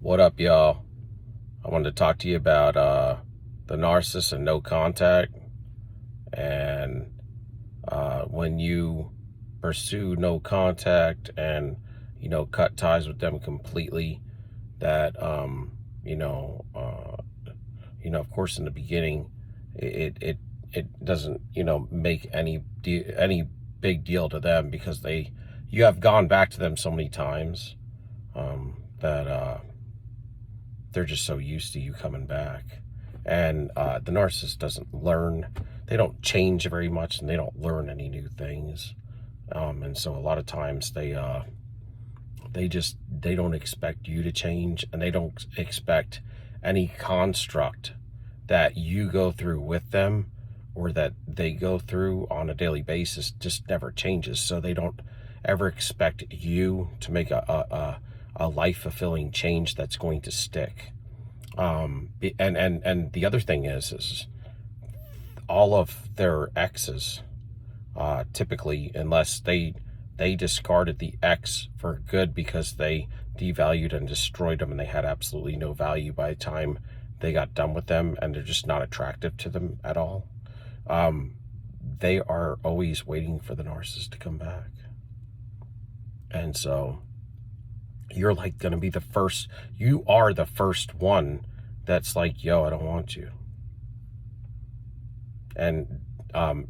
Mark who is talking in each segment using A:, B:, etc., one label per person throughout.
A: What up, y'all? I wanted to talk to you about the narcissist and no contact. And when you pursue no contact and, cut ties with them completely, that, of course, in the beginning, it doesn't, make any big deal to them because you have gone back to them so many times that they're just so used to you coming back. And the narcissist doesn't learn. They don't change very much, and they don't learn any new things. And so a lot of times they don't expect you to change, and they don't expect any construct that you go through with them or that they go through on a daily basis just never changes. So they don't ever expect you to make a life-fulfilling change that's going to stick. And the other thing is all of their exes, typically, unless they discarded the ex for good because they devalued and destroyed them and they had absolutely no value by the time they got done with them, and they're just not attractive to them at all. They are always waiting for the narcissist to come back. And so you're like going to be you are the first one that's like, yo, I don't want you. And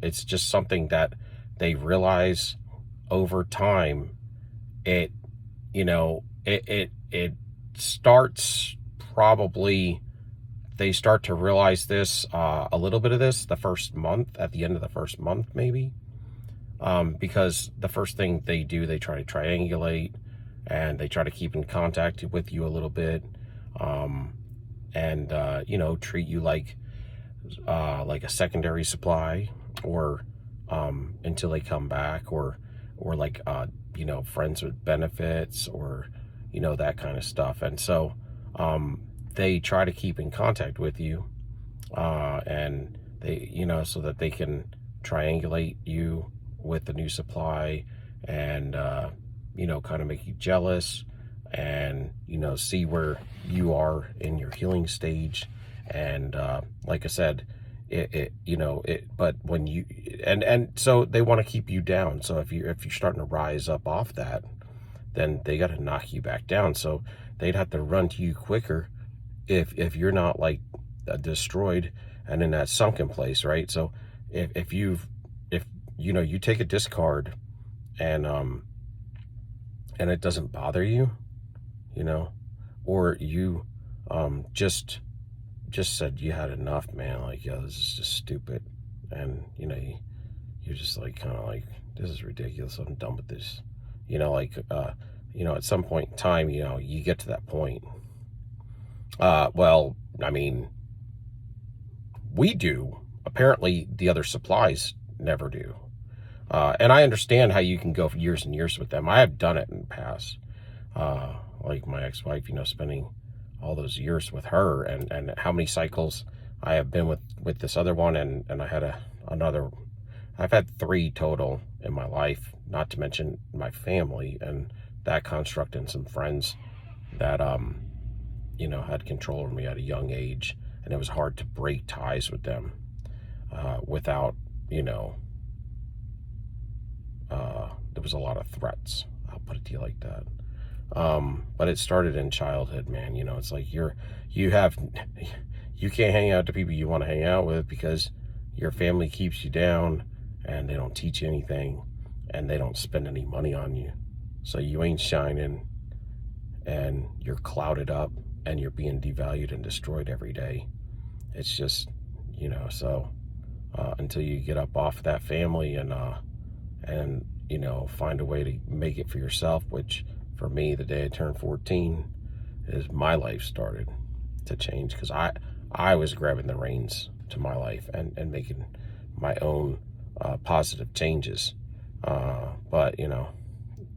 A: it's just something that they realize over time. It starts probably, they start to realize this, a little bit of this the first month, at the end of the first month, maybe. Because the first thing they do, they try to triangulate, and they try to keep in contact with you a little bit, and treat you like a secondary supply, or until they come back, or like friends with benefits, or that kind of stuff. And so they try to keep in contact with you, and they so that they can triangulate you with the new supply, and kind of make you jealous, and see where you are in your healing stage. And like I said, but when you and so they want to keep you down. So if you're starting to rise up off that, then they got to knock you back down. So they'd have to run to you quicker if you're not like destroyed and in that sunken place, right? So if you take a discard, and it doesn't bother you, or you just said you had enough, man, like, yo, this is just stupid, and you're just like, kind of like, this is ridiculous, I'm done with this, at some point in time, you get to that point. Well, I mean, we do. Apparently the other supplies never do. And I understand how you can go for years and years with them. I have done it in the past. Like my ex-wife, spending all those years with her, and how many cycles I have been with this other one. And I had I've had 3 total in my life, not to mention my family and that construct, and some friends that, had control over me at a young age. And it was hard to break ties with them, without, there was a lot of threats. I'll put it to you like that. But it started in childhood, man. It's like you can't hang out to people you want to hang out with because your family keeps you down, and they don't teach you anything, and they don't spend any money on you. So you ain't shining, and you're clouded up, and you're being devalued and destroyed every day. It's just, so until you get up off that family and find a way to make it for yourself, which for me, the day I turned 14 is my life started to change, because I was grabbing the reins to my life and making my own positive changes. But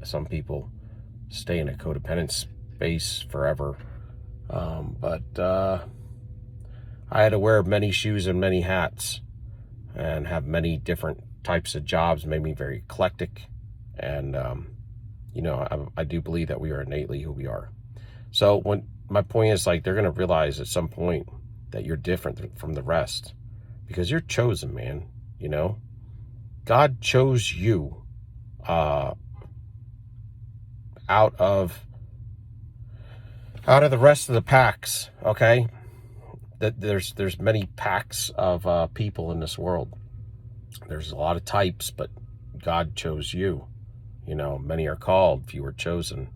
A: some people stay in a codependent space forever. But I had to wear many shoes and many hats, and have many different types of jobs, made me very eclectic. And I do believe that we are innately who we are. So when my point is, like, they're going to realize at some point that you're different from the rest, because you're chosen, man. You know, God chose you out of the rest of the packs. Okay, that there's many packs of people in this world. There's a lot of types, but God chose you. You know, many are called, few are chosen.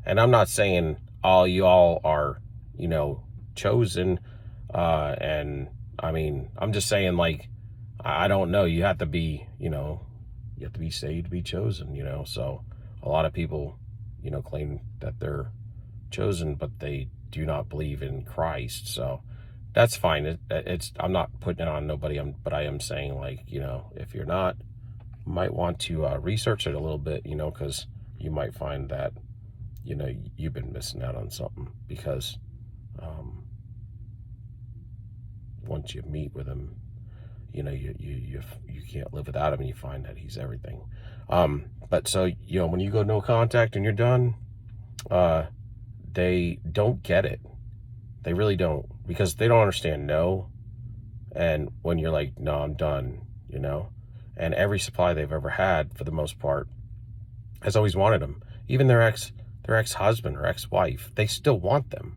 A: And I'm not saying you all are, you know, chosen. And I mean, I'm just saying, like, I don't know. You have to be, you know, you have to be saved to be chosen, you know. So a lot of people, you know, claim that they're chosen, but they do not believe in Christ. So that's fine. I'm not putting it on nobody, but I am saying, like, you know, if you're not, you might want to research it a little bit, you know, because you might find that, you know, you've been missing out on something, because once you meet with him, you know, you can't live without him, and you find that he's everything. But so, you know, when you go no contact and you're done, they don't get it. They really don't, because they don't understand no. And when you're like, no, I'm done, you know, and every supply they've ever had, for the most part, has always wanted them. Even their ex-husband or ex-wife, they still want them.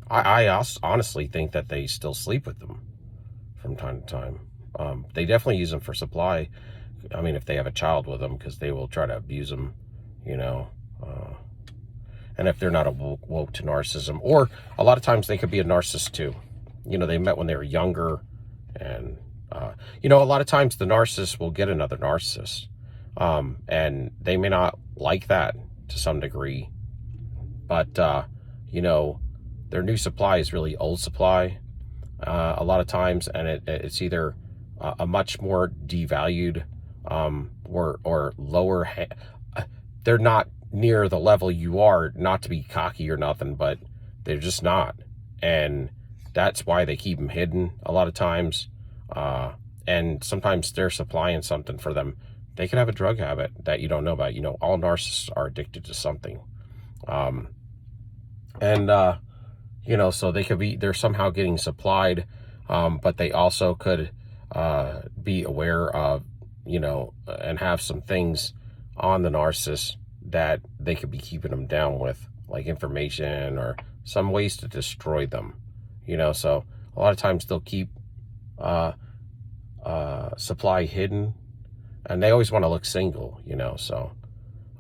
A: I honestly think that they still sleep with them from time to time. They definitely use them for supply. I mean, if they have a child with them, because they will try to abuse them, you know. And if they're not woke to narcissism, or a lot of times they could be a narcissist too. You know, they met when they were younger, and you know, a lot of times the narcissist will get another narcissist, and they may not like that to some degree, but you know, their new supply is really old supply a lot of times, and it's either a much more devalued or lower. They're not near the level you are, not to be cocky or nothing, but they're just not, and that's why they keep them hidden a lot of times. And sometimes they're supplying something for them. They could have a drug habit that you don't know about. You know, all narcissists are addicted to something. You know, so they're somehow getting supplied, but they also could be aware of, you know, and have some things on the narcissist that they could be keeping them down with, like information or some ways to destroy them, you know. So a lot of times they'll keep supply hidden, and they always want to look single, you know. So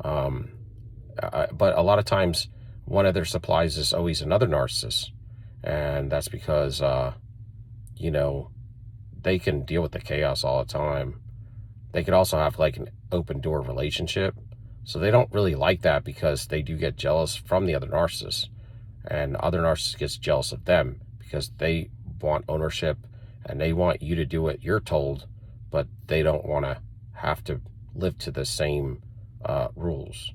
A: but a lot of times one of their supplies is always another narcissist, and that's because you know, they can deal with the chaos all the time. They could also have like an open door relationship, so they don't really like that, because they do get jealous from the other narcissists, and other narcissists gets jealous of them because they want ownership and they want you to do what you're told, but they don't want to have to live to the same rules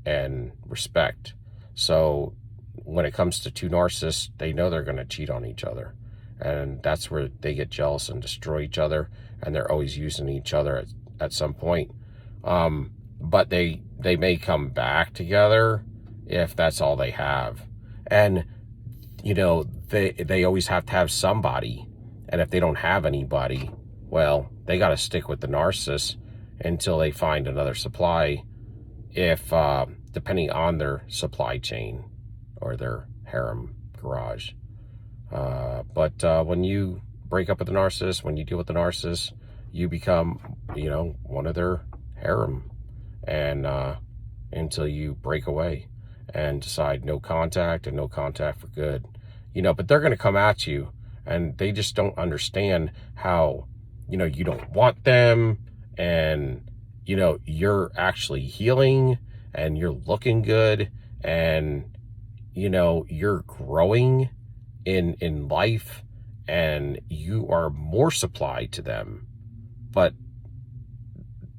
A: and respect. So when it comes to two narcissists, they know they're going to cheat on each other, and that's where they get jealous and destroy each other, and they're always using each other at some point. But they may come back together if that's all they have. And, you know, they always have to have somebody. And if they don't have anybody, well, they got to stick with the narcissist until they find another supply, if depending on their supply chain or their harem garage. But when you break up with the narcissist, when you deal with the narcissist, you become, you know, one of their harem, and until you break away and decide no contact, and no contact for good, you know. But they're going to come at you, and they just don't understand how, you know, you don't want them, and, you know, you're actually healing, and you're looking good, and, you know, you're growing in life, and you are more supplied to them, but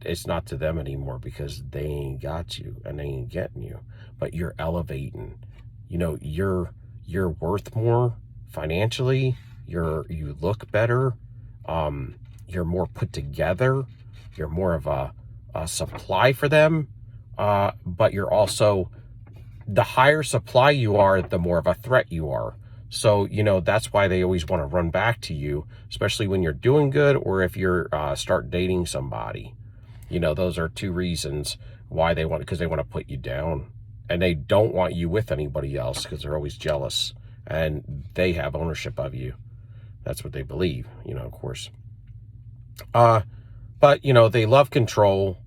A: it's not to them anymore, because they ain't got you and they ain't getting you. But you're elevating, you know, you're worth more financially, you look better, you're more put together, you're more of a supply for them, but you're also the higher supply you are, the more of a threat you are. So, that's why they always want to run back to you, especially when you're doing good or if you're start dating somebody. Those are two reasons why because they want to put you down. And they don't want you with anybody else because they're always jealous. And they have ownership of you. That's what they believe, of course. But, they love control,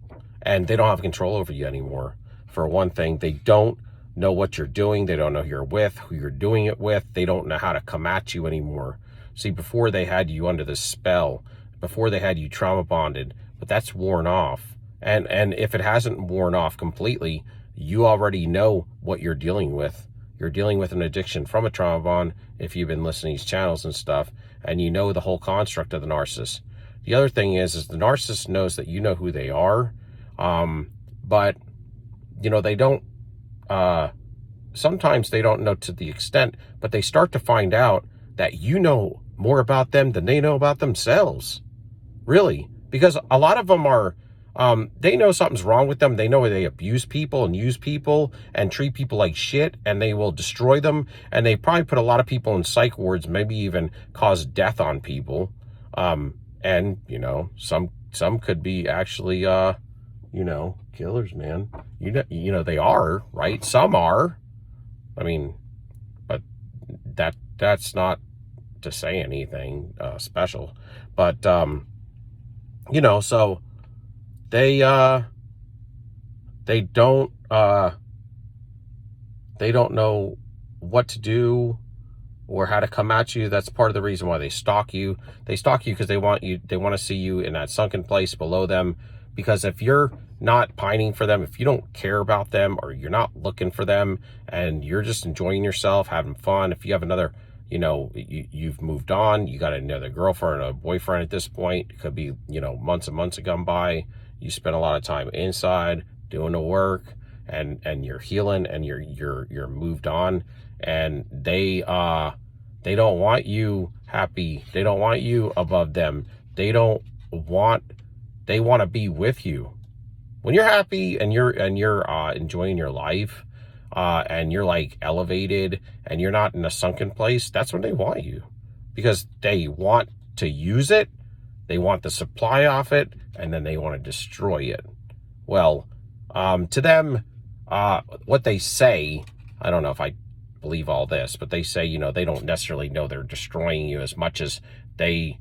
A: and they don't have control over you anymore. For one thing, they don't know what you're doing. They don't know who you're with, who you're doing it with. They don't know how to come at you anymore. See, before they had you under the spell, before they had you trauma bonded, but that's worn off. And if it hasn't worn off completely, you already know what you're dealing with. You're dealing with an addiction from a trauma bond if you've been listening to these channels and stuff, and you know the whole construct of the narcissist. The other thing is the narcissist knows that you know who they are, but, they don't, sometimes they don't know to the extent, but they start to find out that you know more about them than they know about themselves. Really. Because a lot of them are, they know something's wrong with them. They know they abuse people and use people and treat people like shit, and they will destroy them. And they probably put a lot of people in psych wards, maybe even cause death on people. And, some could be actually, killers, man. They are, right? Some are. I mean, but that's not to say anything special. But, so they don't know what to do or how to come at you. That's part of the reason why they stalk you. They stalk you because they want to see you in that sunken place below them. Because if you're not pining for them, if you don't care about them, or you're not looking for them, and you're just enjoying yourself, having fun, if you have another, you've moved on, you got another girlfriend or a boyfriend at this point, it could be, months and months have gone by, you spend a lot of time inside doing the work, and you're healing, and you're moved on, and they don't want you happy. They don't want you above them. They want to be with you. When you're happy and you're enjoying your life, and you're like elevated and you're not in a sunken place, that's when they want you, because they want to use it. They want the supply off it, and then they want to destroy it. Well, to them, what they say, I don't know if I believe all this, but they say, they don't necessarily know they're destroying you as much as they,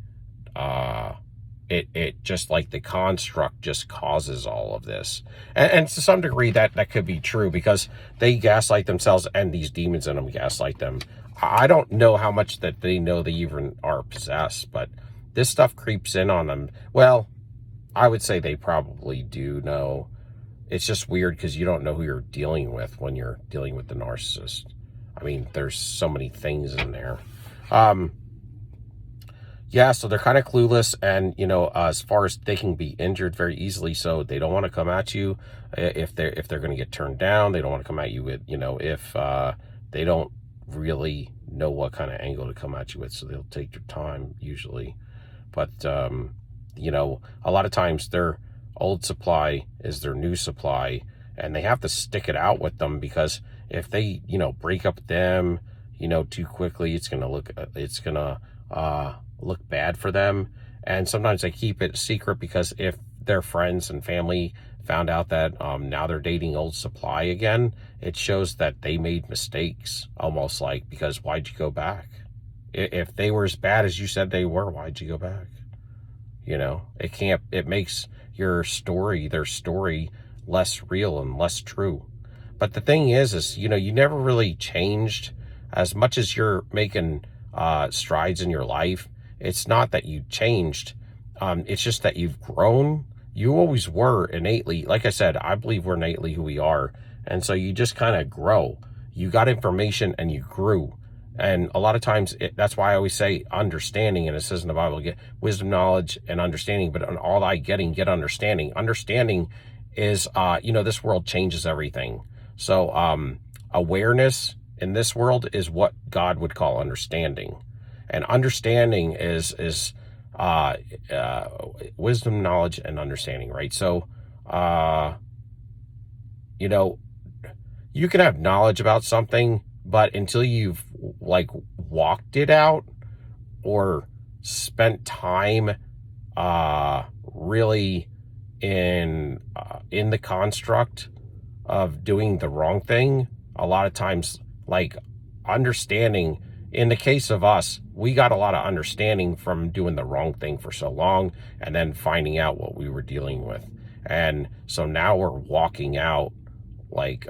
A: it just like the construct just causes all of this. And to some degree that could be true, because they gaslight themselves, and these demons in them gaslight them. I don't know how much that they know they even are possessed, but this stuff creeps in on them. Well, I would say they probably do know. It's just weird because you don't know who you're dealing with when you're dealing with the narcissist. I mean, there's so many things in there. Yeah, so they're kind of clueless, and, as far as they can be injured very easily, so they don't want to come at you if they're going to get turned down. They don't want to come at you with, if they don't really know what kind of angle to come at you with, so they'll take their time usually. But, a lot of times their old supply is their new supply, and they have to stick it out with them, because if they, break up with them, too quickly, it's going to look bad for them. And sometimes they keep it secret, because if their friends and family found out that now they're dating old supply again, it shows that they made mistakes, almost like, because why'd you go back? If they were as bad as you said they were, why'd you go back? It makes their story less real and less true. But the thing is, you never really changed. As much as you're making strides in your life, it's not that you changed. It's just that you've grown. You always were innately, like I said, I believe we're innately who we are. And so you just kind of grow. You got information and you grew. And a lot of times, that's why I always say understanding, and it says in the Bible, get wisdom, knowledge, and understanding, but on all thy getting, get understanding. Understanding is, this world changes everything. So awareness in this world is what God would call understanding. And understanding is wisdom, knowledge, and understanding, right? So, you can have knowledge about something, but until you've like walked it out or spent time really in the construct of doing the wrong thing, a lot of times, like, understanding, in the case of us, we got a lot of understanding from doing the wrong thing for so long and then finding out what we were dealing with. And so now we're walking out, like,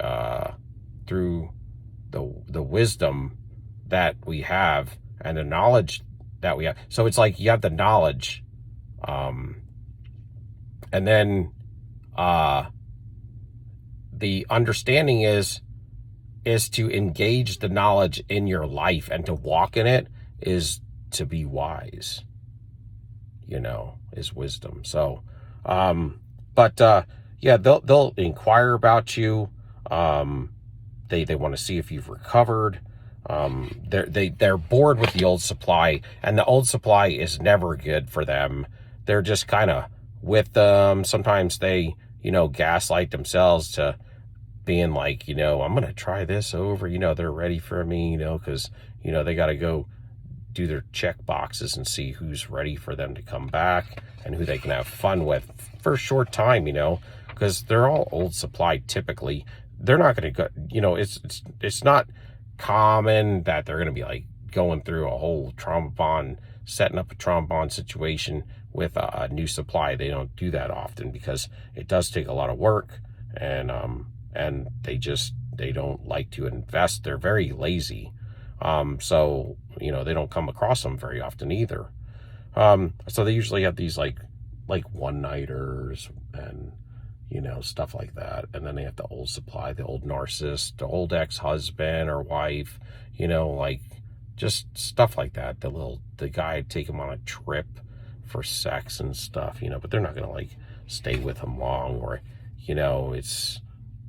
A: through the wisdom that we have and the knowledge that we have. So it's like you have the knowledge, and then the understanding is to engage the knowledge in your life, and to walk in it is to be wise, is wisdom. So, yeah, they'll inquire about you. They want to see if you've recovered. They're bored with the old supply, and the old supply is never good for them. They're just kind of with them. Sometimes they, gaslight themselves to being like, I'm going to try this over. They're ready for me, because, they got to go do their check boxes and see who's ready for them to come back and who they can have fun with for a short time, because they're all old supply typically. They're not going to go, it's not common that they're going to be like going through a whole trauma bond, setting up a trauma bond situation with a new supply. They don't do that often because it does take a lot of work, and they don't like to invest. They're very lazy. So, they don't come across them very often either. So they usually have these like one-nighters and, stuff like that. And then they have the old supply, the old narcissist, the old ex-husband or wife, like just stuff like that. The guy take them on a trip for sex and stuff, but they're not going to like stay with them long, or,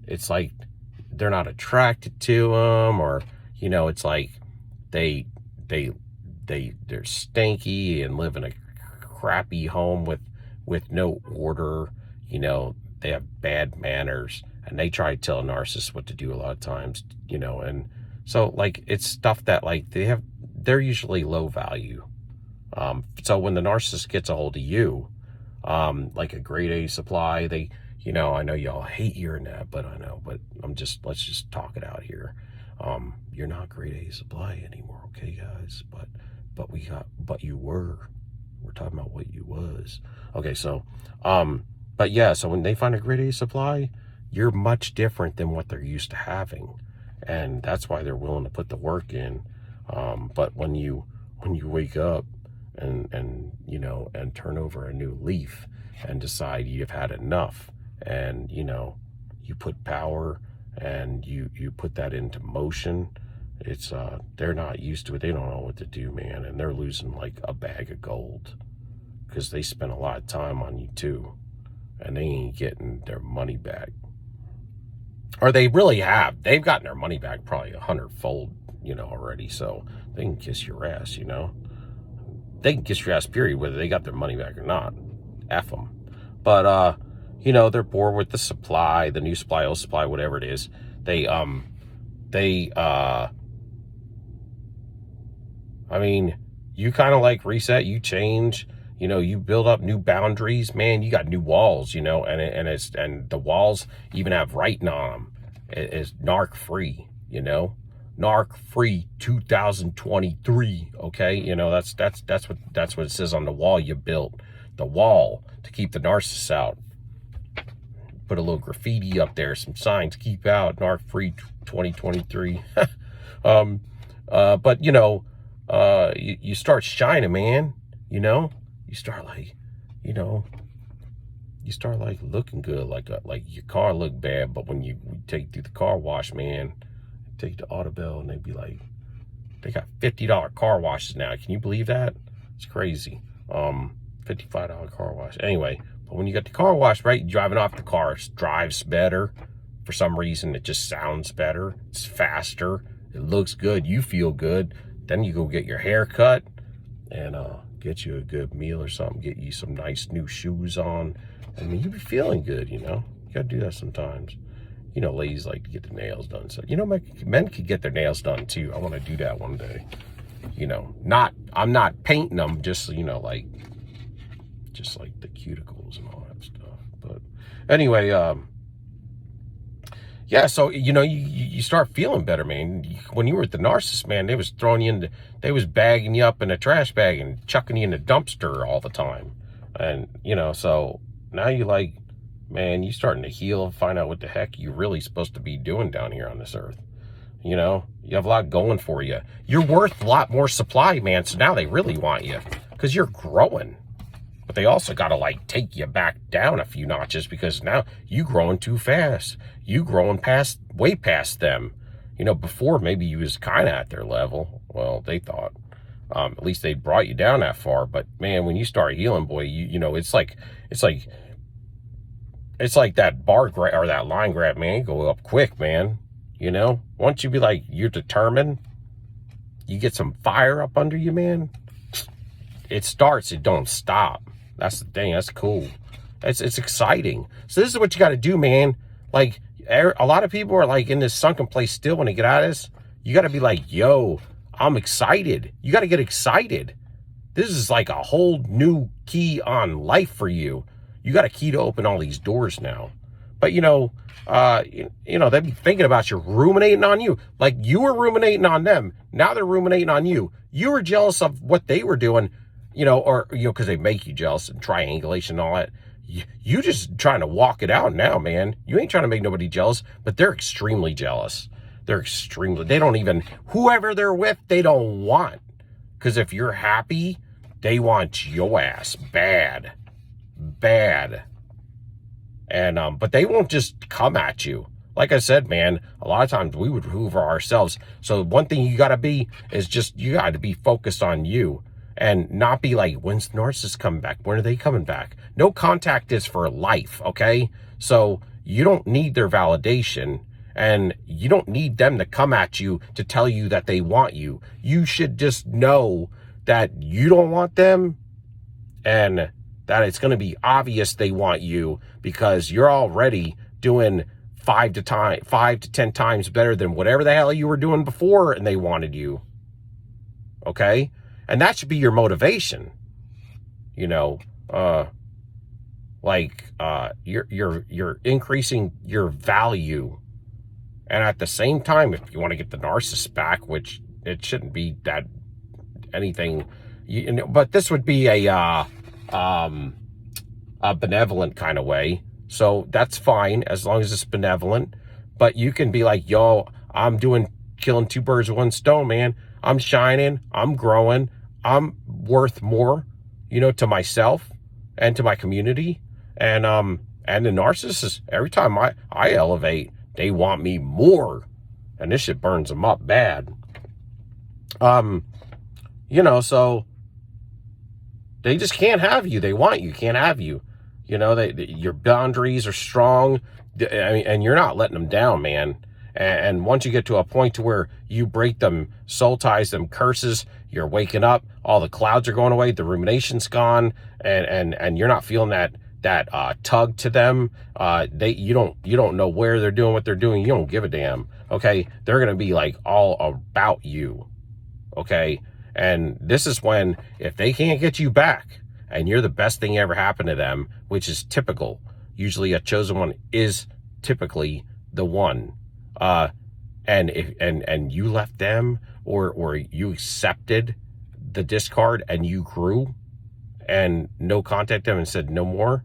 A: it's like they're not attracted to them, or, it's like they're stinky and live in a crappy home with no order. They have bad manners, and they try to tell a narcissist what to do a lot of times, and so like it's stuff that like they're usually low value. So when the narcissist gets a hold of you, like a grade A supply, they, I know y'all hate hearing that, but let's just talk it out here. You're not grade A supply anymore, okay, guys? But you were. We're talking about what you was. Okay, so, but yeah, so when they find a grade A supply, you're much different than what they're used to having, and that's why they're willing to put the work in. But when you wake up and turn over a new leaf and decide you've had enough, and you put power and you put that into motion, it's they're not used to it. They don't know what to do, man, and they're losing like a bag of gold because they spent a lot of time on you too, and they ain't getting their money back. Or they really have. They've gotten their money back probably 100-fold, already. So they can kiss your ass, They can kiss your ass, period, whether they got their money back or not. F them. But, they're bored with the supply, the new supply, old supply, whatever it is. You kind of like reset, you change, you build up new boundaries, man. You got new walls, and the walls even have writing on them. It's narc free, narc free 2023. Okay, that's what it says on the wall you built, the wall to keep the narcissists out. Put a little graffiti up there, some signs, keep out, narc free 2023. But you start shining, man. You start like, you start like looking good, like your car look bad, but when you take it through the car wash, man, take it to Audubell, and they'd be like, they got $50 car washes now. Can you believe that? It's crazy. $55 car wash. Anyway, but when you get the car wash, right, you're driving off, the car drives better. For some reason, it just sounds better. It's faster. It looks good. You feel good. Then you go get your hair cut and get you a good meal or something. Get you some nice new shoes on. You be feeling good, You got to do that sometimes. You know, ladies like to get their nails done. So, you know, men could get their nails done too. I want to do that one day. You know, I'm not painting them, just, you know, like the cuticles and all that stuff. But anyway, yeah, so, you know, you start feeling better, man. When you were at the Narcissist, man, they was throwing you they was bagging you up in a trash bag and chucking you in a dumpster all the time. And, you know, so now you like, man, you starting to heal, find out what the heck you're really supposed to be doing down here on this earth. You know, you have a lot going for you. You're worth a lot more supply, man, so now they really want you because you're growing. But they also got to, like, take you back down a few notches because now you growing too fast. You growing way past them. You know, before maybe you was kind of at their level. Well, they thought. At least they brought you down that far. But, man, when you start healing, boy, you know, it's like that bar grab or that line grab, man. You go up quick, man. You know, once you be like, you're determined, you get some fire up under you, man. It starts, it don't stop. That's the thing. That's cool. It's exciting. So this is what you got to do, man. Like, a lot of people are like in this sunken place still when they get out of this. You got to be like, yo, I'm excited. You got to get excited. This is like a whole new key on life for you. You got a key to open all these doors now. But, you know, they'd be thinking about you, ruminating on you. Like you were ruminating on them. Now they're ruminating on you. You were jealous of what they were doing, you know, or, you know, because they make you jealous and triangulation and all that. You just trying to walk it out now, man. You ain't trying to make nobody jealous, but they're extremely jealous. They don't even, whoever they're with, they don't want. Because if you're happy, they want your ass bad. And, but they won't just come at you. Like I said, man, a lot of times we would hoover ourselves. So one thing you got to be is just, you got to be focused on you and not be like, when's the narcissist coming back? When are they coming back? No contact is for life, okay? So you don't need their validation and you don't need them to come at you to tell you that they want you. You should just know that you don't want them and that it's going to be obvious they want you because you're already doing 5 to 10 times better than whatever the hell you were doing before and they wanted you. Okay? And that should be your motivation. You know, you're increasing your value. And at the same time, if you want to get the narcissist back, which it shouldn't be that anything, but this would be a benevolent kind of way. So that's fine as long as it's benevolent. But you can be like, yo, I'm killing two birds with one stone, man. I'm shining. I'm growing. I'm worth more, you know, to myself and to my community. And the narcissist, every time I elevate, they want me more. And this shit burns them up bad. You know, so they just can't have you. They want you, can't have you. You know, your boundaries are strong. I mean, and you're not letting them down, man. And once you get to a point to where you break them soul ties, them curses, you're waking up, all the clouds are going away, the rumination's gone, and you're not feeling that tug to them. You don't know where they're doing what they're doing. You don't give a damn. Okay, they're gonna be like all about you. Okay, and this is when if they can't get you back, and you're the best thing ever happened to them, which is typical. Usually, a chosen one is typically the one. And you left them or you accepted the discard and you grew and no contact them and said no more.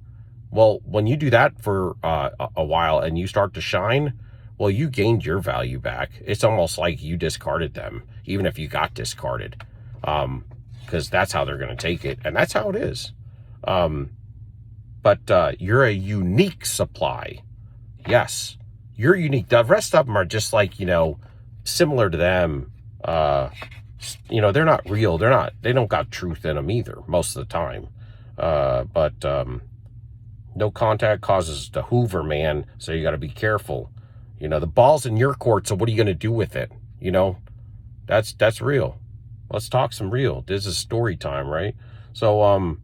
A: Well, when you do that for a while and you start to shine, well, you gained your value back. It's almost like you discarded them, even if you got discarded, because that's how they're going to take it. And that's how it is. But you're a unique supply. Yes. You're unique. The rest of them are just like, you know, similar to them. You know, they're not real. They don't got truth in them either most of the time. But no contact causes the hoover, man. So you got to be careful. You know, the ball's in your court. So what are you going to do with it? You know, that's real. Let's talk some real. This is story time, right? So,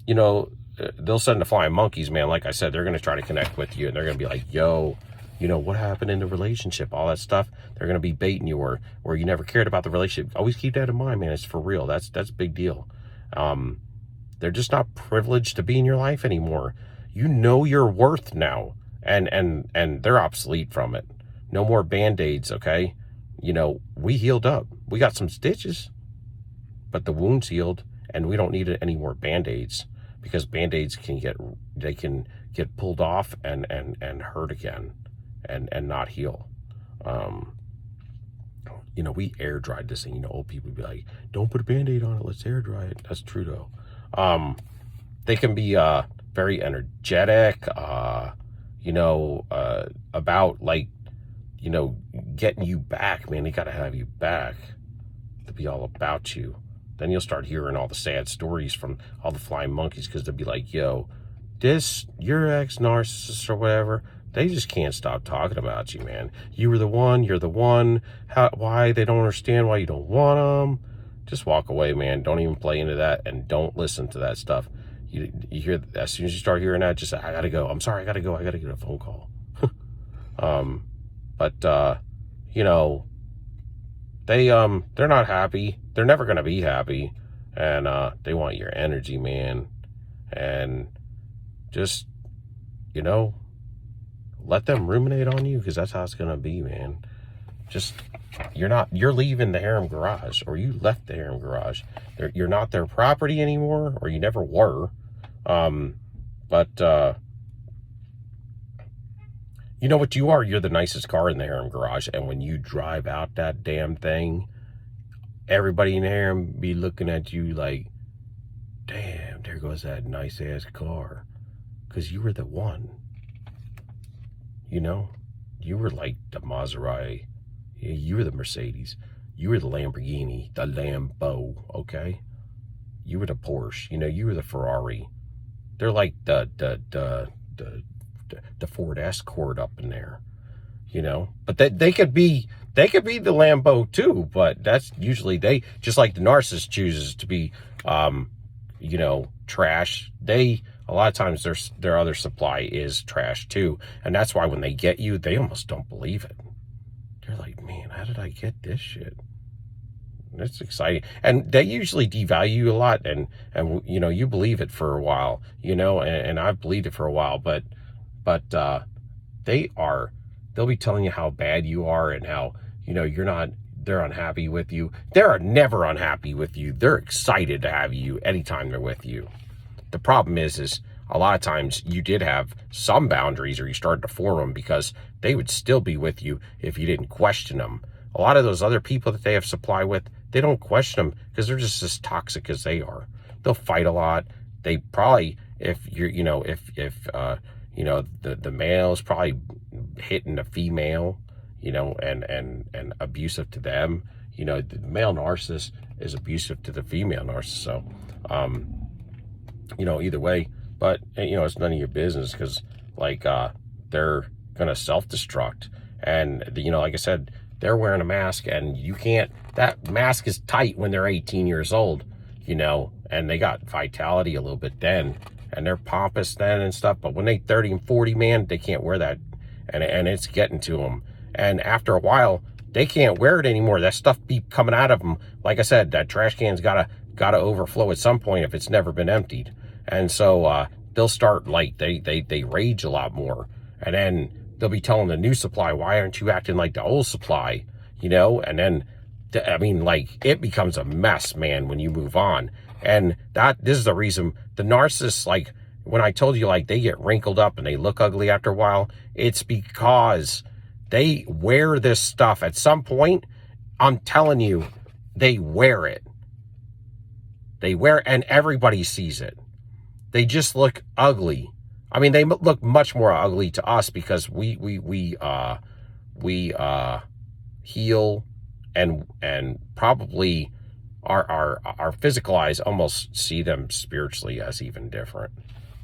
A: you know, they'll send the flying monkeys, man. Like I said, they're going to try to connect with you and they're going to be like, yo, you know, what happened in the relationship, all that stuff. They're going to be baiting you, or you never cared about the relationship. Always keep that in mind, man. It's for real. That's a big deal. They're just not privileged to be in your life anymore. You know your worth now, and they're obsolete from it. No more Band-Aids, okay? You know, we healed up. We got some stitches, but the wound's healed, and we don't need any more Band-Aids, because Band-Aids can get pulled off and hurt again and not heal. You know, we air dried this thing. You know, old people be like, don't put a Band-Aid on it, let's air dry it. That's true though. They can be very energetic, you know, about, like, you know, getting you back, man. They gotta have you back to be all about you. Then you'll start hearing all the sad stories from all the flying monkeys, because they'll be like, yo, your ex-narcissist or whatever, they just can't stop talking about you, man. You were the one, you're the one. Why? They don't understand why you don't want them. Just walk away, man. Don't even play into that, and don't listen to that stuff. You hear, as soon as you start hearing that, just say, I gotta go. I'm sorry, I gotta go. I gotta get a phone call. But you know, they're not happy. They're never gonna be happy, and they want your energy, man. And just, you know, let them ruminate on you, because that's how it's gonna be, man. Just, you're leaving the harem garage, or you left the harem garage. You're not their property anymore, or you never were. You know what you are? You're the nicest car in the harem garage, and when you drive out that damn thing, everybody in the harem be looking at you like, damn, there goes that nice ass car, because you were the one. You know, you were like the Maserati, you were the Mercedes, you were the Lamborghini, the Lambo, okay? You were the Porsche, you know, you were the Ferrari. They're like the Ford Escort up in there, you know. But they could be the Lambo too, but that's usually just like the narcissist chooses to be, you know, trash. A lot of times their other supply is trash too, and that's why when they get you, they almost don't believe it. They're like, man, how did I get this shit? It's exciting, and they usually devalue you a lot, and you know, you believe it for a while, you know, and I've believed it for a while, but they'll be telling you how bad you are, and how, you know, they're unhappy with you. They're never unhappy with you. They're excited to have you anytime they're with you. The problem is a lot of times you did have some boundaries, or you started to form them, because they would still be with you if you didn't question them. A lot of those other people that they have supply with, they don't question them, because they're just as toxic as they are. They'll fight a lot. They probably, if you're, you know, if you know, the male is probably hitting the female, you know, and abusive to them. You know, the male narcissist is abusive to the female narcissist. So, you know, either way, but, you know, it's none of your business, because, like, they're gonna self-destruct, and, you know, like I said, they're wearing a mask, and you can't, that mask is tight when they're 18 years old, you know, and they got vitality a little bit then, and they're pompous then and stuff, but when they 30 and 40, man, they can't wear that, and it's getting to them, and after a while, they can't wear it anymore. That stuff be coming out of them. Like I said, that trash can's gotta overflow at some point if it's never been emptied. And so they'll start, like, they rage a lot more, and then they'll be telling the new supply, why aren't you acting like the old supply, you know? And then, I mean, like, it becomes a mess, man, when you move on. And this is the reason the narcissists, like, when I told you, like, they get wrinkled up and they look ugly after a while, it's because they wear this stuff. At some point, I'm telling you, they wear it. They wear, and everybody sees it. They just look ugly. I mean, they look much more ugly to us, because we heal, and probably our physical eyes almost see them spiritually as even different.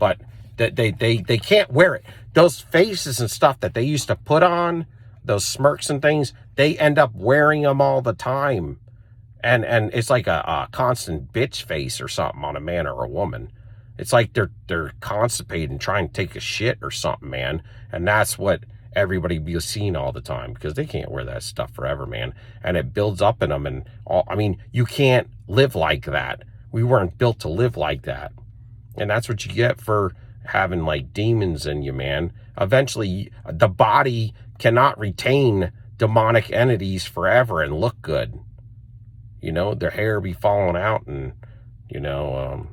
A: But they can't wear it. Those faces and stuff that they used to put on, those smirks and things, they end up wearing them all the time. And it's like a constant bitch face or something on a man or a woman. It's like they're constipated and trying to take a shit or something, man. And that's what everybody be seen all the time, because they can't wear that stuff forever, man. And it builds up in them. And I mean, you can't live like that. We weren't built to live like that. And that's what you get for having like demons in you, man. Eventually, the body cannot retain demonic entities forever and look good. You know, their hair be falling out, and, you know,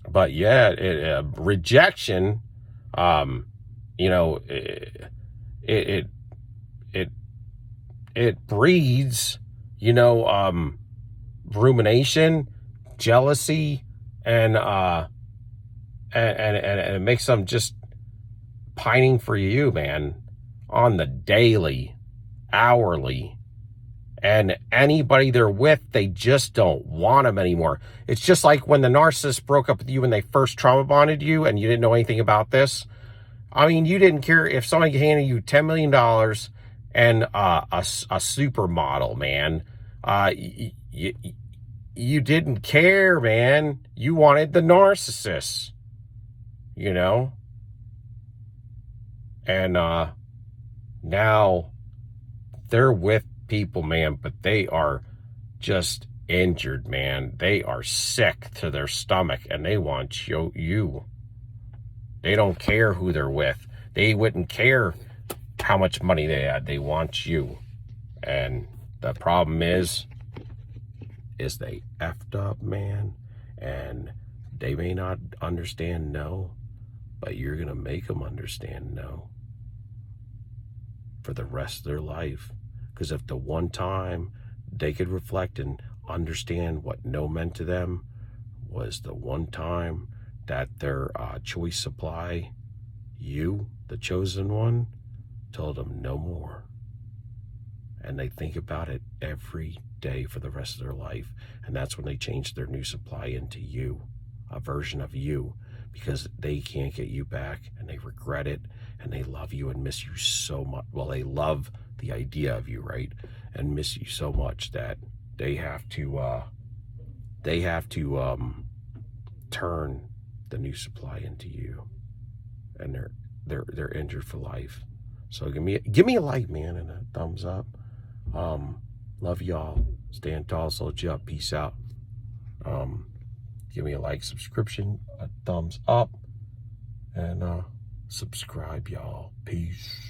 A: but yeah, rejection, you know, it breeds, you know, rumination, jealousy, and it makes them just pining for you, man, on the daily, hourly. And anybody they're with, they just don't want them anymore. It's just like when the narcissist broke up with you when they first trauma bonded you and you didn't know anything about this. I mean, you didn't care if somebody handed you $10 million and a supermodel, man. You didn't care, man. You wanted the narcissist, you know? And now they're with people, man, but they are just injured, man. They are sick to their stomach, and they want you. They don't care who they're with. They wouldn't care how much money they had. They want you. And the problem is they effed up, man, and they may not understand no, but you're gonna make them understand no for the rest of their life. Because if the one time they could reflect and understand what no meant to them was the one time that their choice supply, you, the chosen one, told them no more. And they think about it every day for the rest of their life. And that's when they change their new supply into you, a version of you, because they can't get you back, and they regret it, and they love you and miss you so much. Well, they love the idea of you, right? And miss you so much that they have to turn the new supply into you, and they're injured for life. So give me a like, man, and a thumbs up. Love y'all. Stand tall, soldier up. Peace out. Give me a like, subscription, a thumbs up, and subscribe, y'all. Peace.